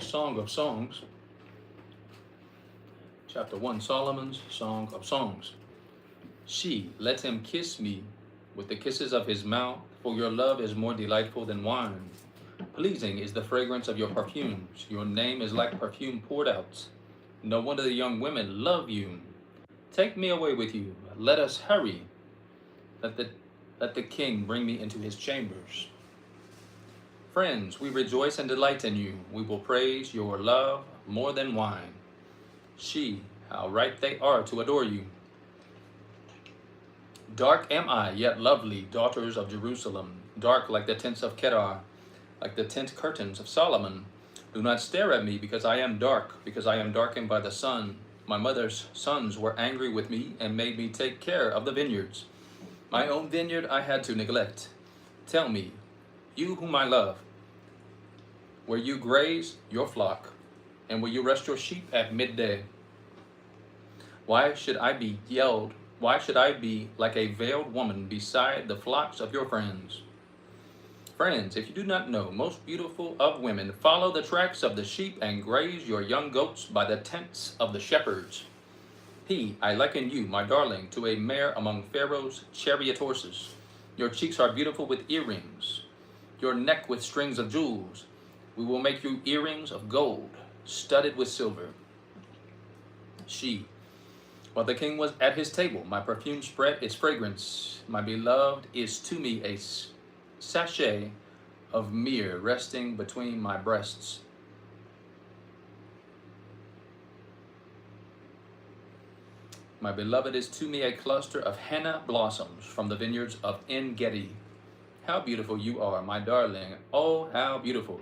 Song of Songs, chapter 1, Solomon's Song of Songs. She, let him kiss me with the kisses of his mouth, for your love is more delightful than wine. Pleasing is the fragrance of your perfumes. Your name is like perfume poured out. No wonder the young women love you. Take me away with you. Let us hurry. Let the king bring me into his chambers. Friends, we rejoice and delight in you. We will praise your love more than wine. She, how right they are to adore you. Dark am I, yet lovely, daughters of Jerusalem. Dark like the tents of Kedar, like the tent curtains of Solomon. Do not stare at me, because I am dark, because I am darkened by the sun. My mother's sons were angry with me and made me take care of the vineyards. My own vineyard I had to neglect. Tell me, you whom I love, where you graze your flock, and where you rest your sheep at midday. Why should I be like a veiled woman beside the flocks of your friends? Friends, if you do not know, most beautiful of women, follow the tracks of the sheep and graze your young goats by the tents of the shepherds. I liken you, my darling, to a mare among Pharaoh's chariot horses. Your cheeks are beautiful with earrings, your neck with strings of jewels. We will make you earrings of gold, studded with silver. While the king was at his table, my perfume spread its fragrance. My beloved is to me a sachet of myrrh resting between my breasts. My beloved is to me a cluster of henna blossoms from the vineyards of En Gedi. How beautiful you are, my darling. Oh, how beautiful.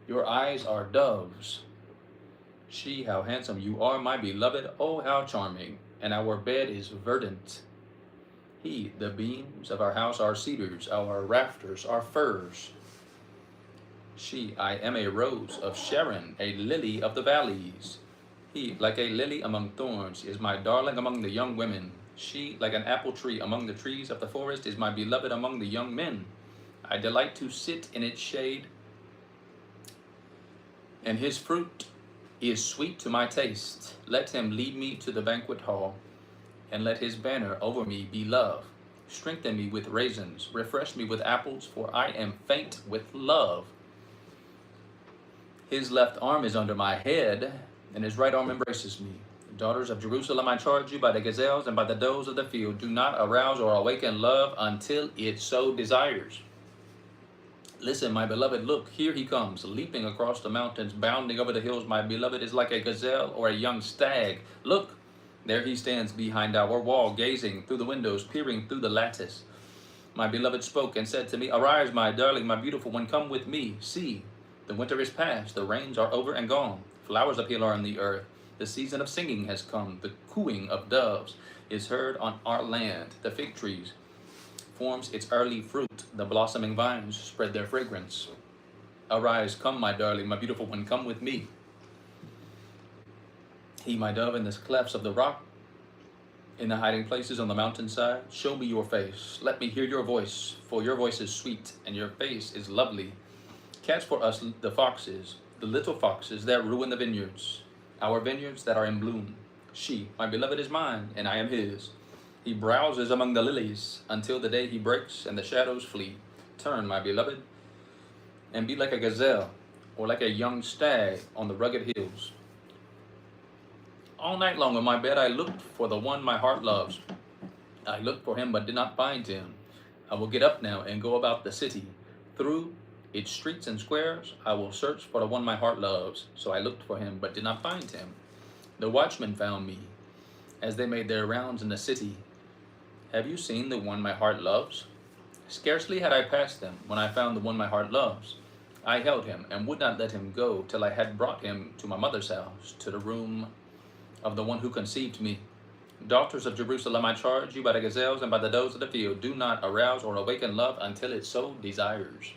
Your eyes are doves. How handsome you are, my beloved. Oh, how charming. And our bed is verdant. The beams of our house are cedars. Our rafters are firs. I am a rose of Sharon, a lily of the valleys. Like a lily among thorns, is my darling among the young women. Like an apple tree among the trees of the forest, is my beloved among the young men. I delight to sit in its shade, and his fruit is sweet to my taste. Let him lead me to the banquet hall, and let his banner over me be love. Strengthen me with raisins, refresh me with apples, for I am faint with love. His left arm is under my head, and his right arm embraces me. Daughters of Jerusalem, I charge you by the gazelles and by the does of the field, do not arouse or awaken love until it so desires. Listen, my beloved, look, here he comes, leaping across the mountains, bounding over the hills. My beloved is like a gazelle or a young stag. Look, there he stands behind our wall, gazing through the windows, peering through the lattice. My beloved spoke and said to me, arise, my darling, my beautiful one, come with me. See, the winter is past, the rains are over and gone. Flowers appear on the earth. The season of singing has come. The cooing of doves is heard on our land. The fig trees forms its early fruit. The blossoming vines spread their fragrance. Arise, come, my darling, my beautiful one, come with me. My dove, in the clefts of the rock, in the hiding places on the mountainside, show me your face. Let me hear your voice, for your voice is sweet, and your face is lovely. Catch for us the foxes, the little foxes that ruin the vineyards, our vineyards that are in bloom. My beloved, is mine, and I am his. He browses among the lilies until the day he breaks and the shadows flee. Turn, my beloved, and be like a gazelle or like a young stag on the rugged hills. All night long on my bed I looked for the one my heart loves. I looked for him but did not find him. I will get up now and go about the city. Through its streets and squares I will search for the one my heart loves. So I looked for him but did not find him. The watchmen found me as they made their rounds in the city. Have you seen the one my heart loves? Scarcely had I passed them when I found the one my heart loves. I held him and would not let him go till I had brought him to my mother's house, to the room of the one who conceived me. Daughters of Jerusalem, I charge you by the gazelles and by the does of the field, do not arouse or awaken love until it so desires.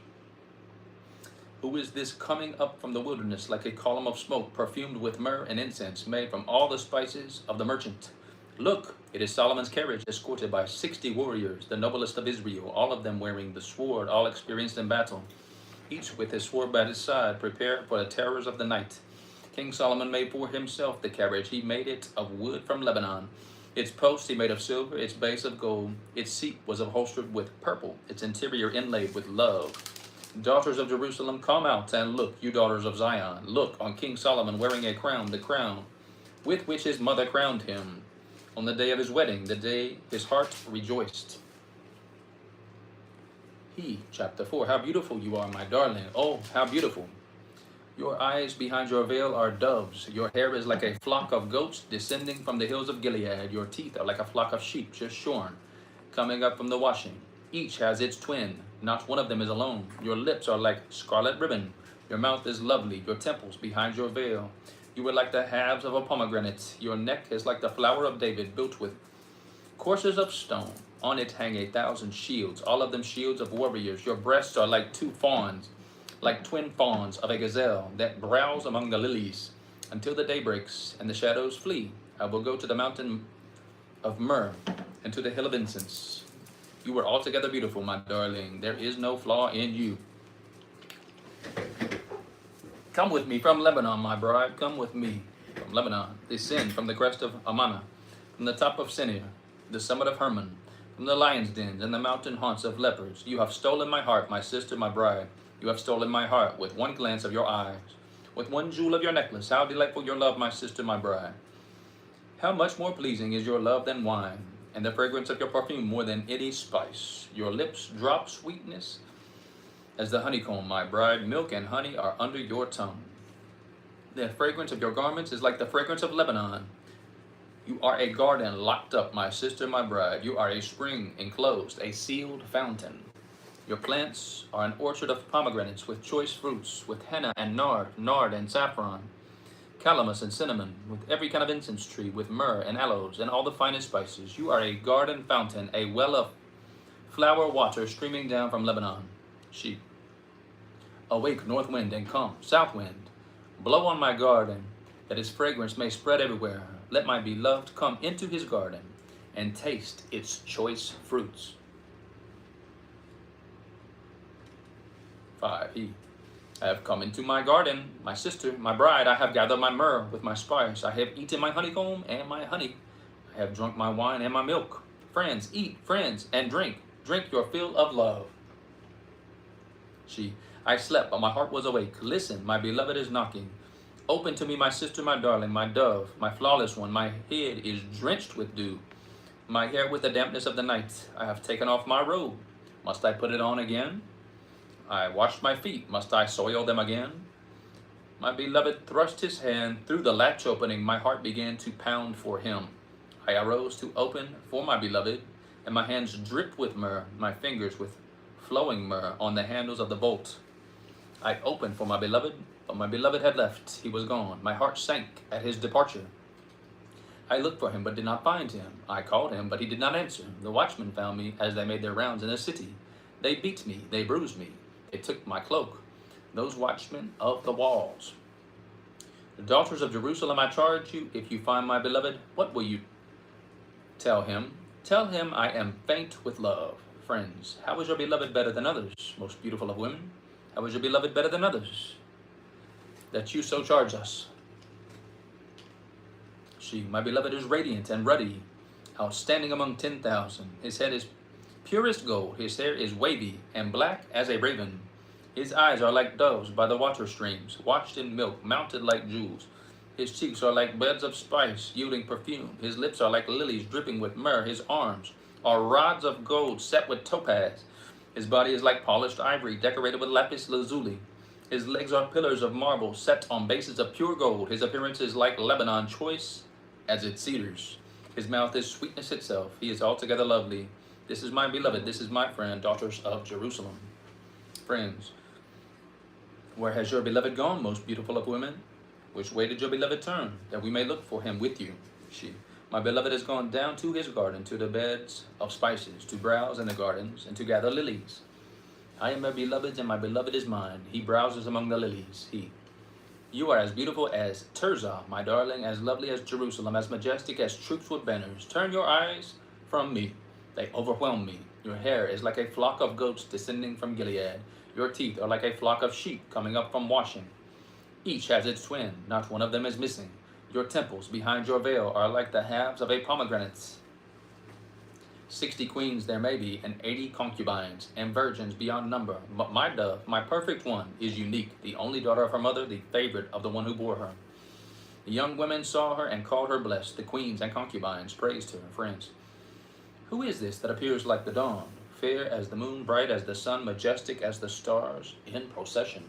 Who is this coming up from the wilderness like a column of smoke, perfumed with myrrh and incense, made from all the spices of the merchant? Look, it is Solomon's carriage, escorted by 60 warriors, the noblest of Israel, all of them wearing the sword, all experienced in battle. each with his sword by his side, prepared for the terrors of the night. King Solomon made for himself the carriage. He made it of wood from Lebanon. Its posts he made of silver, its base of gold. Its seat was upholstered with purple, its interior inlaid with love. Daughters of Jerusalem, come out and look, you daughters of Zion. Look on King Solomon wearing a crown, the crown with which his mother crowned him on the day of his wedding, the day his heart rejoiced. Chapter 4, how beautiful you are, my darling. Oh, how beautiful. Your eyes behind your veil are doves. Your hair is like a flock of goats descending from the hills of Gilead. Your teeth are like a flock of sheep just shorn, coming up from the washing. Each has its twin. Not one of them is alone. Your lips are like scarlet ribbon. Your mouth is lovely. Your temples behind your veil. You are like the halves of a pomegranate. Your neck is like the flower of David, built with courses of stone. On it hang 1,000 shields, all of them shields of warriors. Your breasts are like two fawns, like twin fawns of a gazelle that browse among the lilies. Until the day breaks and the shadows flee, I will go to the mountain of myrrh and to the hill of incense. You are altogether beautiful, my darling. There is no flaw in you. Come with me from Lebanon, my bride. Come with me from Lebanon. Descend from the crest of Amana, from the top of Senir, the summit of Hermon, from the lion's dens and the mountain haunts of leopards. You have stolen my heart, my sister, my bride. You have stolen my heart with one glance of your eyes, with one jewel of your necklace. How delightful your love, my sister, my bride. How much more pleasing is your love than wine, and the fragrance of your perfume more than any spice. Your lips drop sweetness as the honeycomb, my bride. Milk and honey are under your tongue. The fragrance of your garments is like the fragrance of Lebanon. You are a garden locked up, my sister, my bride. You are a spring enclosed, a sealed fountain. Your plants are an orchard of pomegranates with choice fruits, with henna and nard and saffron, calamus and cinnamon, with every kind of incense tree, with myrrh and aloes and all the finest spices. You are a garden fountain, a well of flower water streaming down from Lebanon. She, awake, north wind, and come, south wind. Blow on my garden, that its fragrance may spread everywhere. Let my beloved come into his garden and taste its choice fruits. 5. I have come into my garden, my sister, my bride. I have gathered my myrrh with my spice. I have eaten my honeycomb and my honey. I have drunk my wine and my milk. Friends, eat, friends, and drink. Drink your fill of love. I slept, but my heart was awake. Listen, my beloved is knocking. Open to me, my sister, my darling, my dove, my flawless one. My head is drenched with dew, my hair with the dampness of the night. I have taken off my robe. Must I put it on again? I washed my feet. Must I soil them again? My beloved thrust his hand through the latch opening. My heart began to pound for him. I arose to open for my beloved, and my hands dripped with myrrh, my fingers with flowing myrrh on the handles of the bolt. I opened for my beloved, but my beloved had left. He was gone. My heart sank at his departure. I looked for him, but did not find him. I called him, but he did not answer. The watchmen found me as they made their rounds in the city. They beat me. They bruised me. They took my cloak. Those watchmen of the walls. The daughters of Jerusalem, I charge you, if you find my beloved, what will you tell him? Tell him I am faint with love. Friends, how is your beloved better than others, most beautiful of women? How is your beloved better than others, that you so charge us? My beloved is radiant and ruddy, outstanding among 10,000. His head is purest gold. His hair is wavy and black as a raven. His eyes are like doves by the water streams, washed in milk, mounted like jewels. His cheeks are like beds of spice, yielding perfume. His lips are like lilies dripping with myrrh. His arms are rods of gold set with topaz. His body is like polished ivory, decorated with lapis lazuli. His legs are pillars of marble, set on bases of pure gold. His appearance is like Lebanon, choice as its cedars. His mouth is sweetness itself. He is altogether lovely. This is my beloved. This is my friend, daughters of Jerusalem. Friends, where has your beloved gone, most beautiful of women? Which way did your beloved turn, that we may look for him with you? My beloved has gone down to his garden, to the beds of spices, to browse in the gardens, and to gather lilies. I am my beloved's, and my beloved is mine. He browses among the lilies. You are as beautiful as Tirzah, my darling, as lovely as Jerusalem, as majestic as troops with banners. Turn your eyes from me. They overwhelm me. Your hair is like a flock of goats descending from Gilead. Your teeth are like a flock of sheep coming up from washing. Each has its twin, not one of them is missing. Your temples behind your veil are like the halves of a pomegranate. 60 queens there may be, and 80 concubines, and virgins beyond number. But my dove, my perfect one, is unique, the only daughter of her mother, the favorite of the one who bore her. The young women saw her and called her blessed. The queens and concubines praised her. Friends, who is this that appears like the dawn, fair as the moon, bright as the sun, majestic as the stars, in procession?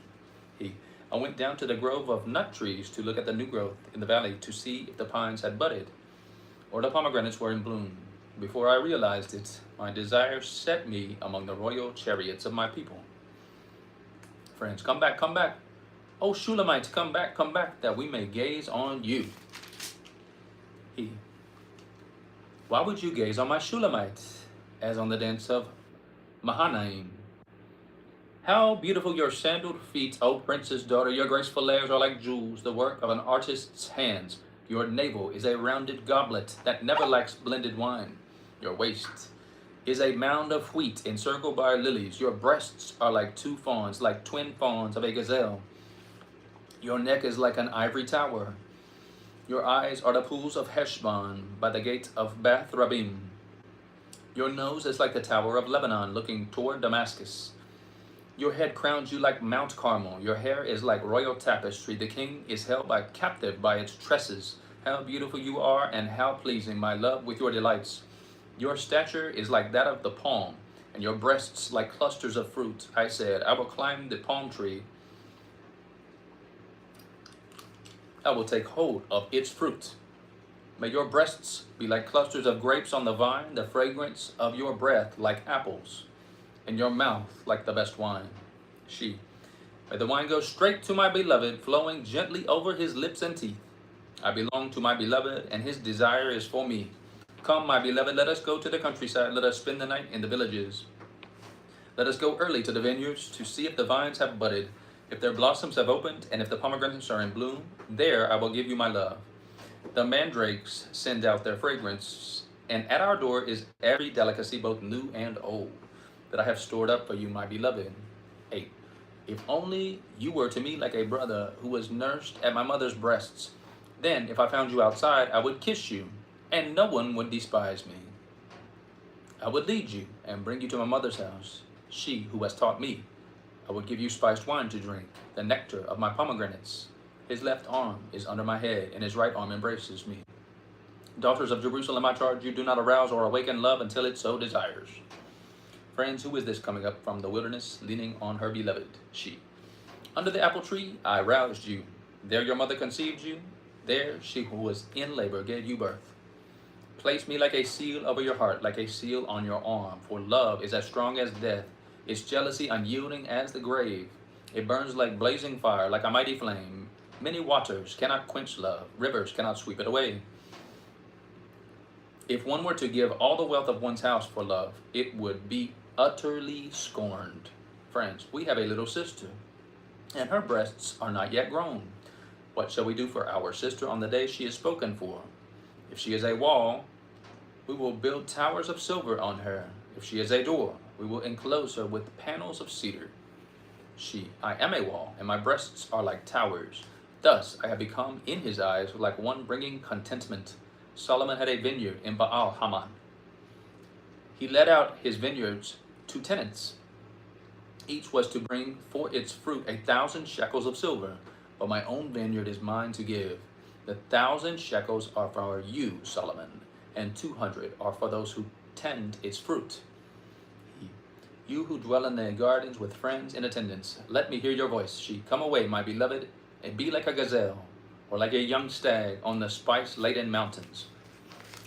I went down to the grove of nut trees to look at the new growth in the valley, to see if the pines had budded or the pomegranates were in bloom. Before I realized it, my desire set me among the royal chariots of my people. Friends, come back, come back. O Shulamites, come back, that we may gaze on you. Why would you gaze on my Shulamites, as on the dance of Mahanaim? How beautiful your sandaled feet, O princess daughter. Your graceful legs are like jewels, the work of an artist's hands. Your navel is a rounded goblet that never lacks blended wine. Your waist is a mound of wheat encircled by lilies. Your breasts are like two fawns, like twin fawns of a gazelle. Your neck is like an ivory tower. Your eyes are the pools of Heshbon by the gate of Bath Rabim. Your nose is like the tower of Lebanon looking toward Damascus. Your head crowns you like Mount Carmel. Your hair is like royal tapestry. The king is held captive by its tresses. How beautiful you are, and how pleasing, my love, with your delights. Your stature is like that of the palm, and your breasts like clusters of fruit. I said, I will climb the palm tree. I will take hold of its fruit. May your breasts be like clusters of grapes on the vine, the fragrance of your breath like apples, and your mouth like the best wine. May the wine go straight to my beloved, flowing gently over his lips and teeth. I belong to my beloved, and his desire is for me. Come, my beloved, let us go to the countryside. Let us spend the night in the villages. Let us go early to the vineyards to see if the vines have budded, if their blossoms have opened, and if the pomegranates are in bloom. There I will give you my love. The mandrakes send out their fragrance, and at our door is every delicacy, both new and old, that I have stored up for you, my beloved. 8. If only you were to me like a brother who was nursed at my mother's breasts. Then, if I found you outside, I would kiss you, and no one would despise me. I would lead you and bring you to my mother's house, she who has taught me. I would give you spiced wine to drink, the nectar of my pomegranates. His left arm is under my head, and his right arm embraces me. Daughters of Jerusalem, I charge you, do not arouse or awaken love until it so desires. Friends, who is this coming up from the wilderness, leaning on her beloved? She. Under the apple tree, I roused you. There your mother conceived you. There she who was in labor gave you birth. Place me like a seal over your heart, like a seal on your arm. For love is as strong as death, its jealousy unyielding as the grave. It burns like blazing fire, like a mighty flame. Many waters cannot quench love. Rivers cannot sweep it away. If one were to give all the wealth of one's house for love, it would be utterly scorned. Friends, we have a little sister, and her breasts are not yet grown. What shall we do for our sister on the day she is spoken for? If she is a wall, we will build towers of silver on her. If she is a door, we will enclose her with panels of cedar. I am a wall, and my breasts are like towers. Thus I have become in his eyes like one bringing contentment. Solomon had a vineyard in Baal Haman. He let out his vineyards to tenants. Each was to bring for its fruit 1,000 shekels of silver. But my own vineyard is mine to give. The 1,000 shekels are for you, Solomon, and 200 are for those who tend its fruit. You who dwell in the gardens with friends in attendance, let me hear your voice. Come away, my beloved, and be like a gazelle, or like a young stag on the spice-laden mountains.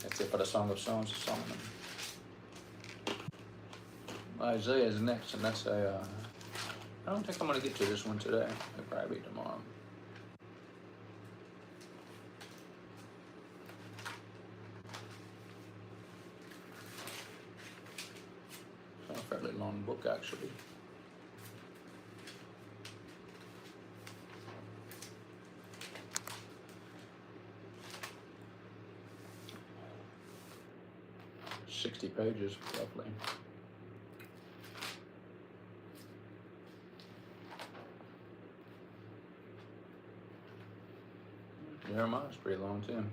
That's it for the Song of Songs of Solomon. Isaiah is next, and that's I don't think I'm going to get to this one today. I'll probably be tomorrow. It's a fairly long book, actually. .60 pages, roughly. Jeremiah's pretty long too.